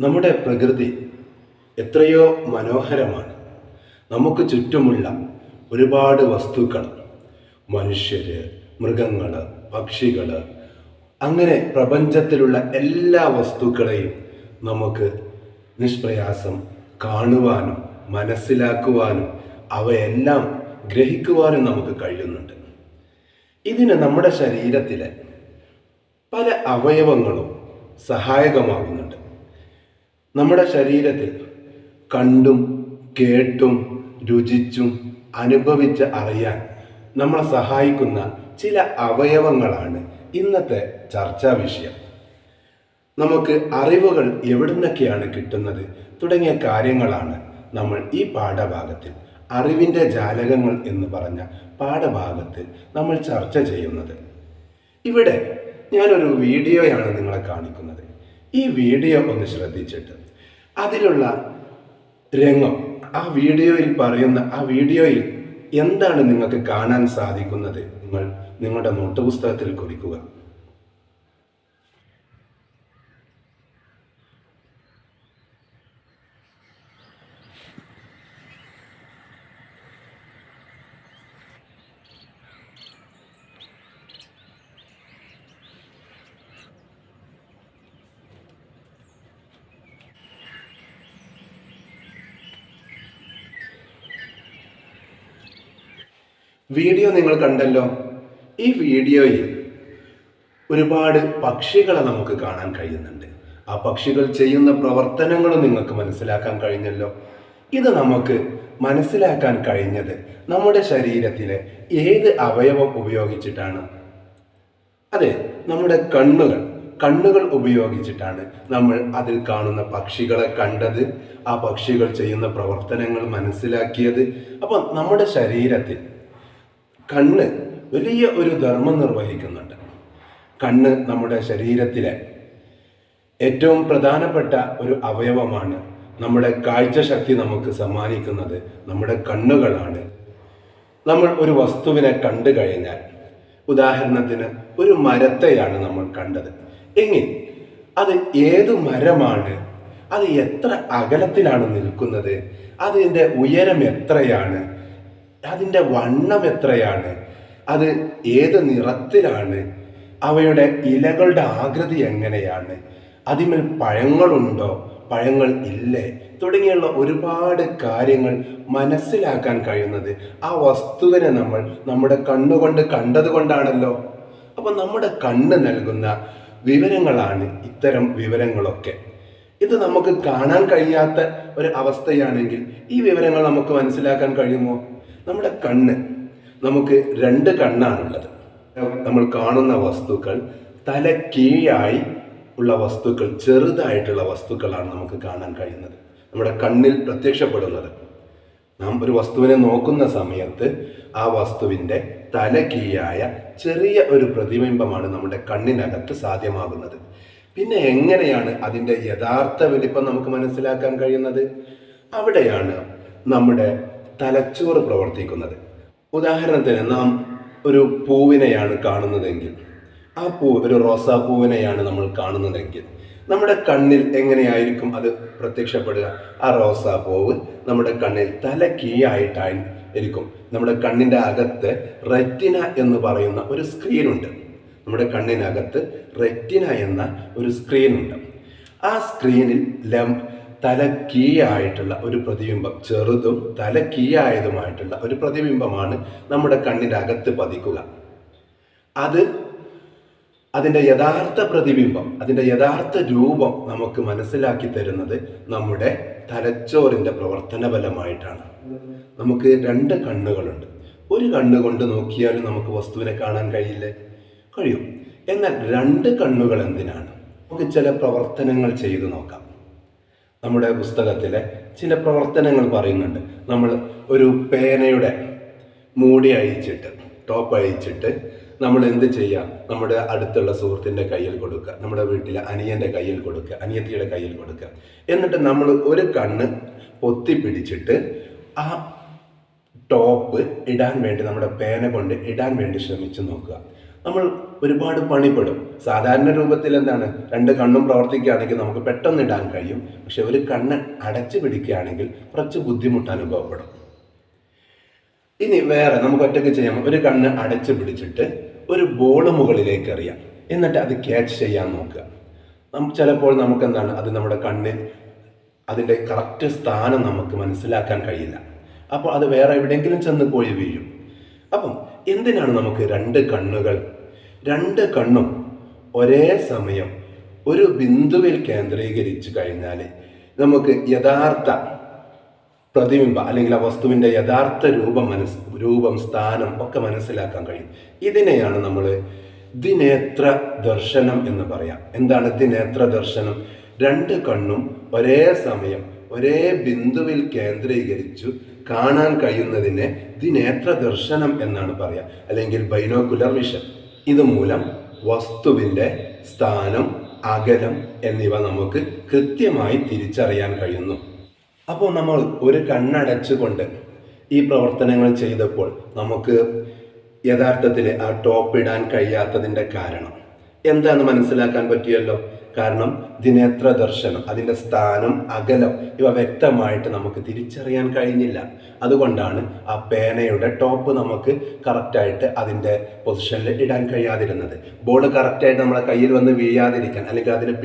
നമ്മുടെ പ്രകൃതി എത്രയോ മനോഹരമാണ്. നമുക്ക് ചുറ്റുമുള്ള ഒരുപാട് വസ്തുക്കൾ, മനുഷ്യര്, മൃഗങ്ങൾ, പക്ഷികൾ, അങ്ങനെ പ്രപഞ്ചത്തിലുള്ള എല്ലാ വസ്തുക്കളെയും നമുക്ക് നിഷ്പ്രയാസം കാണുവാനും മനസ്സിലാക്കുവാനും അവയെല്ലാം ഗ്രഹിക്കുവാനും നമുക്ക് കഴിയുന്നുണ്ട്. ഇതിന് നമ്മുടെ ശരീരത്തിലെ പല അവയവങ്ങളും സഹായകമാകുന്നുണ്ട്. നമ്മുടെ ശരീരത്തിൽ കണ്ടും കേട്ടും രുചിച്ചും അനുഭവിച്ച് അറിയാൻ നമ്മളെ സഹായിക്കുന്ന ചില അവയവങ്ങളാണ് ഇന്നത്തെ ചർച്ചാ വിഷയം. നമുക്ക് അറിവുകൾ എവിടുന്നൊക്കെയാണ് കിട്ടുന്നത് തുടങ്ങിയ കാര്യങ്ങളാണ് നമ്മൾ ഈ പാഠഭാഗത്തിൽ, അറിവിൻ്റെ ജാലകങ്ങൾ എന്ന് പറഞ്ഞ പാഠഭാഗത്തിൽ നമ്മൾ ചർച്ച ചെയ്യുന്നത്. ഇവിടെ ഞാനൊരു വീഡിയോയാണ് നിങ്ങളെ കാണിക്കുന്നത്. ഈ വീഡിയോ ഒന്ന് ശ്രദ്ധിച്ചിട്ട് അതിലുള്ള രംഗം, ആ വീഡിയോയിൽ എന്താണ് നിങ്ങൾക്ക് കാണാൻ സാധിക്കുന്നത് നിങ്ങൾ നിങ്ങളുടെ നോട്ട് പുസ്തകത്തിൽ കുറിക്കുക. വീഡിയോ നിങ്ങൾ കണ്ടല്ലോ. ഈ വീഡിയോയിൽ ഒരുപാട് പക്ഷികളെ നമുക്ക് കാണാൻ കഴിയുന്നുണ്ട്. ആ പക്ഷികൾ ചെയ്യുന്ന പ്രവർത്തനങ്ങളും നിങ്ങൾക്ക് മനസ്സിലാക്കാൻ കഴിഞ്ഞല്ലോ. ഇത് നമുക്ക് മനസ്സിലാക്കാൻ കഴിഞ്ഞത് നമ്മുടെ ശരീരത്തിലെ ഏത് അവയവം ഉപയോഗിച്ചിട്ടാണ്? അതെ, നമ്മുടെ കണ്ണുകൾ ഉപയോഗിച്ചിട്ടാണ് നമ്മൾ അതിൽ കാണുന്ന പക്ഷികളെ കണ്ടത്, ആ പക്ഷികൾ ചെയ്യുന്ന പ്രവർത്തനങ്ങൾ മനസ്സിലാക്കിയത്. അപ്പം നമ്മുടെ ശരീരത്തിൽ കണ്ണ് വലിയ ഒരു ധർമ്മം നിർവഹിക്കുന്നുണ്ട്. കണ്ണ് നമ്മുടെ ശരീരത്തിലെ ഏറ്റവും പ്രധാനപ്പെട്ട ഒരു അവയവമാണ്. നമ്മുടെ കാഴ്ചശക്തി നമുക്ക് സമ്മാനിക്കുന്നത് നമ്മുടെ കണ്ണുകളാണ്. നമ്മൾ ഒരു വസ്തുവിനെ കണ്ടു കഴിഞ്ഞാൽ, ഉദാഹരണത്തിന് ഒരു മരത്തെയാണ് നമ്മൾ കണ്ടത് എങ്കിൽ അത് ഏതു മരമാണ്, അത് എത്ര അകലത്തിലാണ് നിൽക്കുന്നത്, അതിൻ്റെ ഉയരം എത്രയാണ്, അതിൻ്റെ വണ്ണം എത്രയാണ്, അത് ഏത് നിറത്തിലാണ്, അവയുടെ ഇലകളുടെ ആകൃതി എങ്ങനെയാണ്, അതിന്മേൽ പഴങ്ങളുണ്ടോ പഴങ്ങൾ ഇല്ലേ തുടങ്ങിയുള്ള ഒരുപാട് കാര്യങ്ങൾ മനസ്സിലാക്കാൻ കഴിയുന്നത് ആ വസ്തുവിനെ നമ്മൾ നമ്മുടെ കണ്ണുകൊണ്ട് കണ്ടത് കൊണ്ടാണല്ലോ. അപ്പം നമ്മുടെ കണ്ണ് നൽകുന്ന വിവരങ്ങളാണ് ഇത്തരം വിവരങ്ങളൊക്കെ. ഇത് നമുക്ക് കാണാൻ കഴിയാത്ത ഒരു അവസ്ഥയാണെങ്കിൽ ഈ വിവരങ്ങൾ നമുക്ക് മനസ്സിലാക്കാൻ കഴിയുമോ? നമ്മുടെ നമുക്ക് രണ്ട് കണ്ണാണുള്ളത്. നമ്മൾ കാണുന്ന വസ്തുക്കൾ തല കീഴായി ഉള്ള വസ്തുക്കൾ, ചെറുതായിട്ടുള്ള വസ്തുക്കളാണ് നമുക്ക് കാണാൻ കഴിയുന്നത്, നമ്മുടെ കണ്ണിൽ പ്രത്യക്ഷപ്പെടുന്നത്. നാം ഒരു വസ്തുവിനെ നോക്കുന്ന സമയത്ത് ആ വസ്തുവിൻ്റെ തല കീഴായ ചെറിയ ഒരു പ്രതിബിംബമാണ് നമ്മുടെ കണ്ണിനകത്ത് സാധ്യമാകുന്നത്. പിന്നെ എങ്ങനെയാണ് അതിൻ്റെ യഥാർത്ഥ വലിപ്പം നമുക്ക് മനസ്സിലാക്കാൻ കഴിയുന്നത്? അവിടെയാണ് നമ്മുടെ തലച്ചോറ് പ്രവർത്തിക്കുന്നത്. ഉദാഹരണത്തിന് നാം ഒരു പൂവിനെയാണ് കാണുന്നതെങ്കിൽ, ആ ഒരു റോസാപ്പൂവിനെയാണ് നമ്മൾ കാണുന്നതെങ്കിൽ നമ്മുടെ കണ്ണിൽ എങ്ങനെയായിരിക്കും അത് പ്രത്യക്ഷപ്പെടുക? ആ റോസാപ്പൂവ് നമ്മുടെ കണ്ണിൽ തല കീഴായിട്ടായിരിക്കും. നമ്മുടെ കണ്ണിൻ്റെ അകത്ത് റെറ്റിന എന്ന് പറയുന്ന ഒരു സ്ക്രീനുണ്ട്. നമ്മുടെ കണ്ണിനകത്ത് റെറ്റിന എന്ന ഒരു സ്ക്രീനുണ്ട്. ആ സ്ക്രീനിൽ തല കീഴായിട്ടുള്ള ഒരു പ്രതിബിംബം, ചെറുതും തല കീഴായതുമായിട്ടുള്ള ഒരു പ്രതിബിംബമാണ് നമ്മുടെ കണ്ണിൻ്റെ അകത്ത് പതിക്കുക. അതിൻ്റെ യഥാർത്ഥ പ്രതിബിംബം, അതിൻ്റെ യഥാർത്ഥ രൂപം നമുക്ക് മനസ്സിലാക്കി തരുന്നത് നമ്മുടെ തലച്ചോറിൻ്റെ പ്രവർത്തന ഫലമായിട്ടാണ്. നമുക്ക് രണ്ട് കണ്ണുകളുണ്ട്. ഒരു കണ്ണുകൊണ്ട് നോക്കിയാലും നമുക്ക് വസ്തുവിനെ കാണാൻ കഴിയില്ലേ? കഴിയും. എന്നാൽ രണ്ട് കണ്ണുകൾ എന്തിനാണ്? നമുക്ക് ചില പ്രവർത്തനങ്ങൾ ചെയ്തു നോക്കാം. നമ്മുടെ പുസ്തകത്തിലെ ചില പ്രവർത്തനങ്ങൾ പറയുന്നുണ്ട്. നമ്മൾ ഒരു പേനയുടെ മൂടി അഴിച്ചിട്ട്, ടോപ്പ് അഴിച്ചിട്ട് നമ്മൾ എന്ത് ചെയ്യാം? നമ്മുടെ അടുത്തുള്ള സുഹൃത്തിൻ്റെ കയ്യിൽ കൊടുക്കുക, നമ്മുടെ വീട്ടിലെ അനിയൻ്റെ കയ്യിൽ കൊടുക്കുക, അനിയത്തിയുടെ കയ്യിൽ കൊടുക്കുക. എന്നിട്ട് നമ്മൾ ഒരു കണ്ണ് പൊത്തിപ്പിടിച്ചിട്ട് ആ ടോപ്പ് ഇടാൻ വേണ്ടി, നമ്മുടെ പേന കൊണ്ട് ഇടാൻ വേണ്ടി ശ്രമിച്ചു നോക്കുക. നമ്മൾ ഒരുപാട് പണിപ്പെടും. സാധാരണ രൂപത്തിൽ എന്താണ്, രണ്ട് കണ്ണും പ്രവർത്തിക്കുകയാണെങ്കിൽ നമുക്ക് പെട്ടെന്ന് ഇടാൻ കഴിയും. പക്ഷെ ഒരു കണ്ണ് അടച്ചു പിടിക്കുകയാണെങ്കിൽ കുറച്ച് ബുദ്ധിമുട്ട് അനുഭവപ്പെടും. ഇനി വേറെ നമുക്ക് ഒറ്റയ്ക്ക് ചെയ്യാം. ഒരു കണ്ണ് അടച്ചു പിടിച്ചിട്ട് ഒരു ബോൾ മുകളിലേക്ക് എറിയാം, എന്നിട്ട് അത് ക്യാച്ച് ചെയ്യാൻ നോക്കുക. ചിലപ്പോൾ നമുക്ക് എന്താണ്, അത് നമ്മുടെ കണ്ണിൽ അതിൻ്റെ കറക്റ്റ് സ്ഥാനം നമുക്ക് മനസ്സിലാക്കാൻ കഴിയില്ല. അപ്പോൾ അത് വേറെ എവിടെയെങ്കിലും ചെന്ന് പോയി വീഴും. അപ്പം എന്തിനാണ് നമുക്ക് രണ്ട് കണ്ണുകൾ? രണ്ട് കണ്ണും ഒരേ സമയം ഒരു ബിന്ദുവിൽ കേന്ദ്രീകരിച്ചു കഴിഞ്ഞാൽ നമുക്ക് യഥാർത്ഥ പ്രതിബിംബം അല്ലെങ്കിൽ ആ വസ്തുവിൻ്റെ യഥാർത്ഥ രൂപം സ്ഥാനം ഒക്കെ മനസ്സിലാക്കാൻ കഴിയും. ഇതിനെയാണ് നമ്മൾ ദ്വിനേത്ര ദർശനം എന്ന് പറയാം. എന്താണ് ദ്വിനേത്ര ദർശനം? രണ്ട് കണ്ണും ഒരേ സമയം ഒരേ ബിന്ദുവിൽ കേന്ദ്രീകരിച്ചു കാണാൻ കഴിയുന്നതിനെ ദ്വിനേത്ര ദർശനം എന്നാണ് പറയുക, അല്ലെങ്കിൽ ബൈനോക്കുലർ വിഷൻ. ഇതുമൂലം വസ്തുവിൻ്റെ സ്ഥാനം, അകലം എന്നിവ നമുക്ക് കൃത്യമായി തിരിച്ചറിയാൻ കഴിയുന്നു. അപ്പോൾ നമ്മൾ ഒരു കണ്ണടച്ചുകൊണ്ട് ഈ പ്രവർത്തനങ്ങൾ ചെയ്തപ്പോൾ നമുക്ക് യഥാർത്ഥത്തിൽ ആ ടോപ്പ് ഇടാൻ കഴിയാത്തതിൻ്റെ കാരണം എന്താണെന്ന് മനസ്സിലാക്കാൻ പറ്റിയല്ലോ. കാരണം ദ്വിനേത്ര ദർശനം, അതിൻ്റെ സ്ഥാനം, അകലം ഇവ വ്യക്തമായിട്ട് നമുക്ക് തിരിച്ചറിയാൻ കഴിഞ്ഞില്ല. അതുകൊണ്ടാണ് ആ പേനയുടെ ടോപ്പ് നമുക്ക് കറക്റ്റായിട്ട് അതിൻ്റെ പൊസിഷനിൽ ഇടാൻ കഴിയാതിരുന്നത്. ബോൾ കറക്റ്റായിട്ട് നമ്മളെ കയ്യിൽ വന്ന് വീഴാതിരിക്കാൻ, അല്ലെങ്കിൽ അതിനെ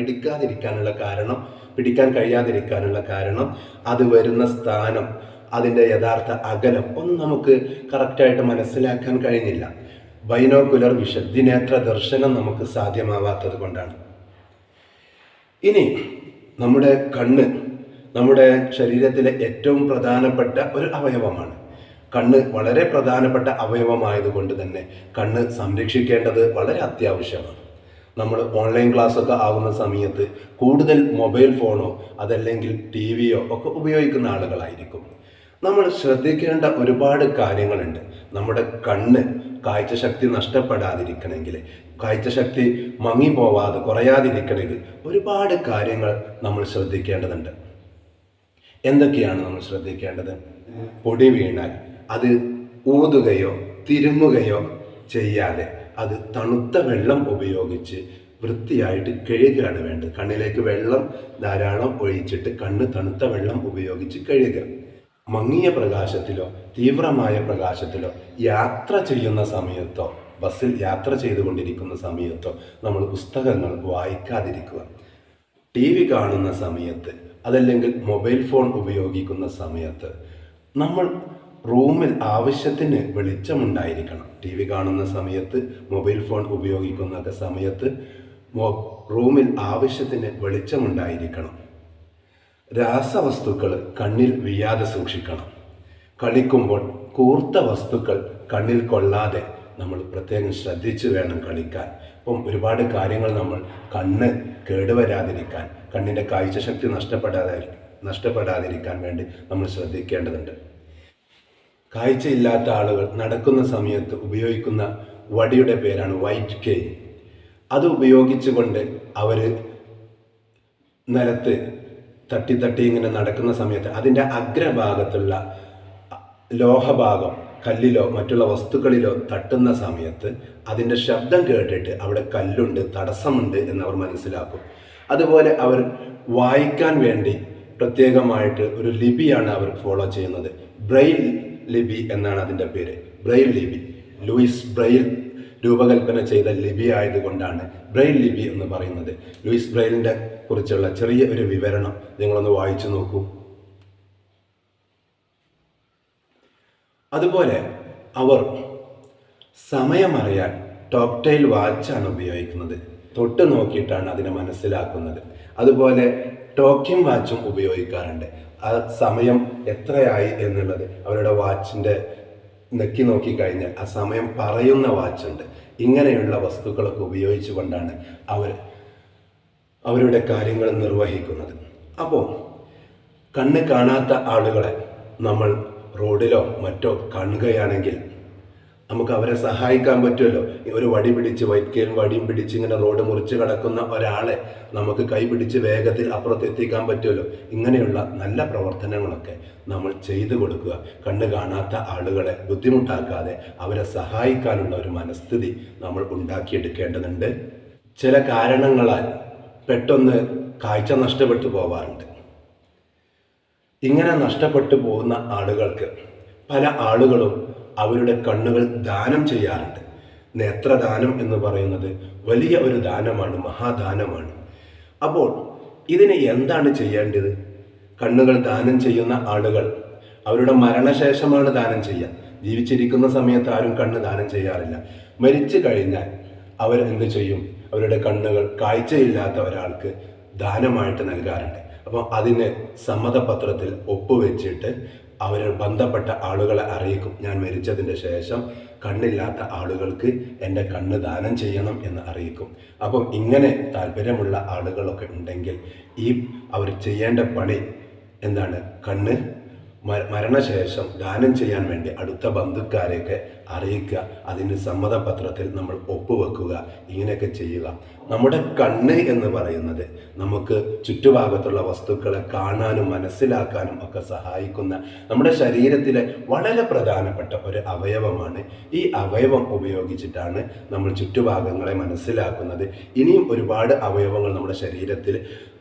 പിടിക്കാൻ കഴിയാതിരിക്കാനുള്ള കാരണം അത് വരുന്ന സ്ഥാനം, അതിൻ്റെ യഥാർത്ഥ അകലം ഒന്നും നമുക്ക് കറക്റ്റായിട്ട് മനസ്സിലാക്കാൻ കഴിഞ്ഞില്ല. ബൈനോക്കുലർ വിഷൻ, ദ്വിനേത്ര ദർശനം നമുക്ക് സാധ്യമാവാത്തത് കൊണ്ടാണ്. ഇനി നമ്മുടെ കണ്ണ് നമ്മുടെ ശരീരത്തിലെ ഏറ്റവും പ്രധാനപ്പെട്ട ഒരു അവയവമാണ്. കണ്ണ് വളരെ പ്രധാനപ്പെട്ട അവയവമായതുകൊണ്ട് തന്നെ കണ്ണ് സംരക്ഷിക്കേണ്ടത് വളരെ അത്യാവശ്യമാണ്. നമ്മൾ ഓൺലൈൻ ക്ലാസ്സൊക്കെ ആകുന്ന സമയത്ത് കൂടുതൽ മൊബൈൽ ഫോണോ അതല്ലെങ്കിൽ TV ഒക്കെ ഉപയോഗിക്കുന്ന ആളുകളായിരിക്കും. നമ്മൾ ശ്രദ്ധിക്കേണ്ട ഒരുപാട് കാര്യങ്ങളുണ്ട്. നമ്മുടെ കണ്ണ് കാഴ്ചശക്തി നഷ്ടപ്പെടാതിരിക്കണമെങ്കിൽ, കാഴ്ചശക്തി മങ്ങിപ്പോവാതെ കുറയാതിരിക്കണമെങ്കിൽ ഒരുപാട് കാര്യങ്ങൾ നമ്മൾ ശ്രദ്ധിക്കേണ്ടതുണ്ട്. എന്തൊക്കെയാണ് നമ്മൾ ശ്രദ്ധിക്കേണ്ടത്? പൊടി വീണാൽ അത് ഊതുകയോ തിരുമുകയോ ചെയ്യാതെ അത് തണുത്ത വെള്ളം ഉപയോഗിച്ച് വൃത്തിയായിട്ട് കഴുകുകയാണ് വേണ്ടത്. കണ്ണിലേക്ക് വെള്ളം ധാരാളം ഒഴിച്ചിട്ട് കണ്ണ് തണുത്ത വെള്ളം ഉപയോഗിച്ച് കഴുകുക. മങ്ങിയ പ്രകാശത്തിലോ തീവ്രമായ പ്രകാശത്തിലോ യാത്ര ചെയ്യുന്ന സമയത്തോ ബസ്സിൽ യാത്ര ചെയ്തുകൊണ്ടിരിക്കുന്ന സമയത്തോ നമ്മൾ പുസ്തകങ്ങൾ വായിക്കാതിരിക്കുക. TV കാണുന്ന സമയത്ത് അതല്ലെങ്കിൽ മൊബൈൽ ഫോൺ ഉപയോഗിക്കുന്ന സമയത്ത് നമ്മൾ റൂമിൽ ആവശ്യത്തിന് വെളിച്ചമുണ്ടായിരിക്കണം. TV കാണുന്ന സമയത്ത്, മൊബൈൽ ഫോൺ ഉപയോഗിക്കുന്ന സമയത്ത് റൂമിൽ ആവശ്യത്തിന് വെളിച്ചമുണ്ടായിരിക്കണം. രാസവസ്തുക്കൾ കണ്ണിൽ വീഴാതെ സൂക്ഷിക്കണം. കളിക്കുമ്പോൾ കൂർത്ത വസ്തുക്കൾ കണ്ണിൽ കൊള്ളാതെ നമ്മൾ പ്രത്യേകം ശ്രദ്ധിച്ചു വേണം കളിക്കാൻ. അപ്പം ഒരുപാട് കാര്യങ്ങൾ നമ്മൾ കണ്ണ് കേടുവരാതിരിക്കാൻ, കണ്ണിൻ്റെ കാഴ്ചശക്തി നഷ്ടപ്പെടാതിരിക്കാൻ വേണ്ടി നമ്മൾ ശ്രദ്ധിക്കേണ്ടതുണ്ട്. കാഴ്ചയില്ലാത്ത ആളുകൾ നടക്കുന്ന സമയത്ത് ഉപയോഗിക്കുന്ന വടിയുടെ പേരാണ് വൈറ്റ് കെയിൻ. അത് ഉപയോഗിച്ചുകൊണ്ട് അവർ നിലത്ത് തട്ടി ഇങ്ങനെ നടക്കുന്ന സമയത്ത് അതിൻ്റെ അഗ്രഭാഗത്തുള്ള ലോഹഭാഗം കല്ലിലോ മറ്റുള്ള വസ്തുക്കളിലോ തട്ടുന്ന സമയത്ത് അതിൻ്റെ ശബ്ദം കേട്ടിട്ട് അവിടെ കല്ലുണ്ട്, തടസ്സമുണ്ട് എന്നവർ മനസ്സിലാക്കും. അതുപോലെ അവർ വായിക്കാൻ വേണ്ടി പ്രത്യേകമായിട്ട് ഒരു ലിപിയാണ് അവർ ഫോളോ ചെയ്യുന്നത്. ബ്രെയിൽ ലിപി എന്നാണ് അതിൻ്റെ പേര്. ബ്രെയിൽ ലിപി ലൂയിസ് ബ്രെയിൽ രൂപകൽപ്പന ചെയ്ത ലിപി ആയതുകൊണ്ടാണ് ബ്രെയിൽ ലിപി എന്ന് പറയുന്നത്. ലൂയിസ് ബ്രെയിലിൻ്റെ കുറിച്ചുള്ള ചെറിയ ഒരു വിവരണം നിങ്ങളൊന്ന് വായിച്ചു നോക്കൂ. അതുപോലെ അവർ സമയമറിയാൻ ടോക്ടൈൽ വാച്ചാണ് ഉപയോഗിക്കുന്നത്. തൊട്ട് നോക്കിയിട്ടാണ് അതിനെ മനസ്സിലാക്കുന്നത്. അതുപോലെ ടോക്കിംഗ് വാച്ചും ഉപയോഗിക്കാറുണ്ട്. ആ സമയം എത്രയായി എന്നുള്ളത് അവരുടെ വാച്ചിൻ്റെ നെക്കി നോക്കിക്കഴിഞ്ഞാൽ ആ സമയം പറയുന്ന വാച്ചുണ്ട്. ഇങ്ങനെയുള്ള വസ്തുക്കളൊക്കെ ഉപയോഗിച്ചുകൊണ്ടാണ് അവരുടെ കാര്യങ്ങൾ നിർവഹിക്കുന്നത്. അപ്പോൾ കണ്ണ് കാണാത്ത ആളുകളെ നമ്മൾ റോഡിലോ മറ്റോ കാണുകയാണെങ്കിൽ നമുക്ക് അവരെ സഹായിക്കാൻ പറ്റുമല്ലോ. ഒരു വടി പിടിച്ച് വൈറ്റ്കെയിലും വടിയും പിടിച്ച് ഇങ്ങനെ റോഡ് മുറിച്ച് കടക്കുന്ന ഒരാളെ നമുക്ക് കൈ പിടിച്ച് വേഗത്തിൽ അപ്പുറത്ത് എത്തിക്കാൻ പറ്റുമല്ലോ. ഇങ്ങനെയുള്ള നല്ല പ്രവർത്തനങ്ങളൊക്കെ നമ്മൾ ചെയ്തു കൊടുക്കുക. കണ്ണ് കാണാത്ത ആളുകളെ ബുദ്ധിമുട്ടാക്കാതെ അവരെ സഹായിക്കാനുള്ള ഒരു മനസ്ഥിതി നമ്മൾ ഉണ്ടാക്കിയെടുക്കേണ്ടതുണ്ട്. ചില കാരണങ്ങളാൽ പെട്ടെന്ന് കാഴ്ച നഷ്ടപ്പെട്ടു പോവാറുണ്ട്. ഇങ്ങനെ നഷ്ടപ്പെട്ടു പോകുന്ന ആളുകൾക്ക് പല ആളുകളും അവരുടെ കണ്ണുകൾ ദാനം ചെയ്യാറുണ്ട്. നേത്രദാനം എന്ന് പറയുന്നത് വലിയ ഒരു ദാനമാണ്, മഹാദാനമാണ്. അപ്പോൾ ഇതിന് എന്താണ് ചെയ്യേണ്ടത്? കണ്ണുകൾ ദാനം ചെയ്യുന്ന ആളുകൾ അവരുടെ മരണശേഷമാണ് ദാനം ചെയ്യുക. ജീവിച്ചിരിക്കുന്ന സമയത്ത് ആരും കണ്ണ് ദാനം ചെയ്യാറില്ല. മരിച്ചു കഴിഞ്ഞാൽ അവർ എന്ത് ചെയ്യും? അവരുടെ കണ്ണുകൾ കാഴ്ചയില്ലാത്ത ഒരാൾക്ക് ദാനമായിട്ട് നൽകാറുണ്ട്. അപ്പോൾ അതിന് സമ്മതപത്രത്തിൽ ഒപ്പുവെച്ചിട്ട് അവർ ബന്ധപ്പെട്ട ആളുകളെ അറിയിക്കും, ഞാൻ മരിച്ചതിൻ്റെ ശേഷം കണ്ണില്ലാത്ത ആളുകൾക്ക് എൻ്റെ കണ്ണ് ദാനം ചെയ്യണം എന്ന് അറിയിക്കും. അപ്പം ഇങ്ങനെ താല്പര്യമുള്ള ആളുകളൊക്കെ ഉണ്ടെങ്കിൽ അവർ ചെയ്യേണ്ട പണി എന്താണ്? കണ്ണ് മരണശേഷം ദാനം ചെയ്യാൻ വേണ്ടി അടുത്ത ബന്ധുക്കാരെയൊക്കെ അറിയിക്കുക. അതിന് സമ്മതപത്രത്തിൽ നമ്മൾ ഒപ്പുവെക്കുക. ഇങ്ങനെയൊക്കെ ചെയ്യുക. നമ്മുടെ കണ്ണ് എന്ന് പറയുന്നത് നമുക്ക് ചുറ്റുഭാഗത്തുള്ള വസ്തുക്കളെ കാണാനും മനസ്സിലാക്കാനും ഒക്കെ സഹായിക്കുന്ന നമ്മുടെ ശരീരത്തിലെ വളരെ പ്രധാനപ്പെട്ട ഒരു അവയവമാണ്. ഈ അവയവം ഉപയോഗിച്ചിട്ടാണ് നമ്മൾ ചുറ്റുഭാഗങ്ങളെ മനസ്സിലാക്കുന്നത്. ഇനിയും ഒരുപാട് അവയവങ്ങൾ നമ്മുടെ ശരീരത്തിൽ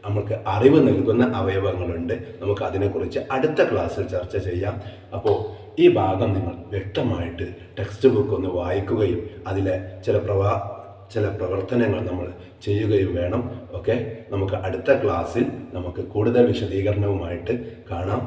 നമുക്ക് അറിവ് നൽകുന്ന അവയവങ്ങളുണ്ട്. നമുക്ക് അതിനെക്കുറിച്ച് അടുത്ത ക്ലാസ്സിൽ ചർച്ച ചെയ്യാം. അപ്പോൾ ഈ ഭാഗം നിങ്ങൾ വ്യക്തമായിട്ട് ടെക്സ്റ്റ് ബുക്ക് ഒന്ന് വായിക്കുകയും അതിലെ ചില പ്രവർത്തനങ്ങൾ നമ്മൾ ചെയ്യുകയും വേണം. ഓക്കെ, നമുക്ക് അടുത്ത ക്ലാസ്സിൽ നമുക്ക് കൂടുതൽ വിശദീകരണവുമായിട്ട് കാണാം.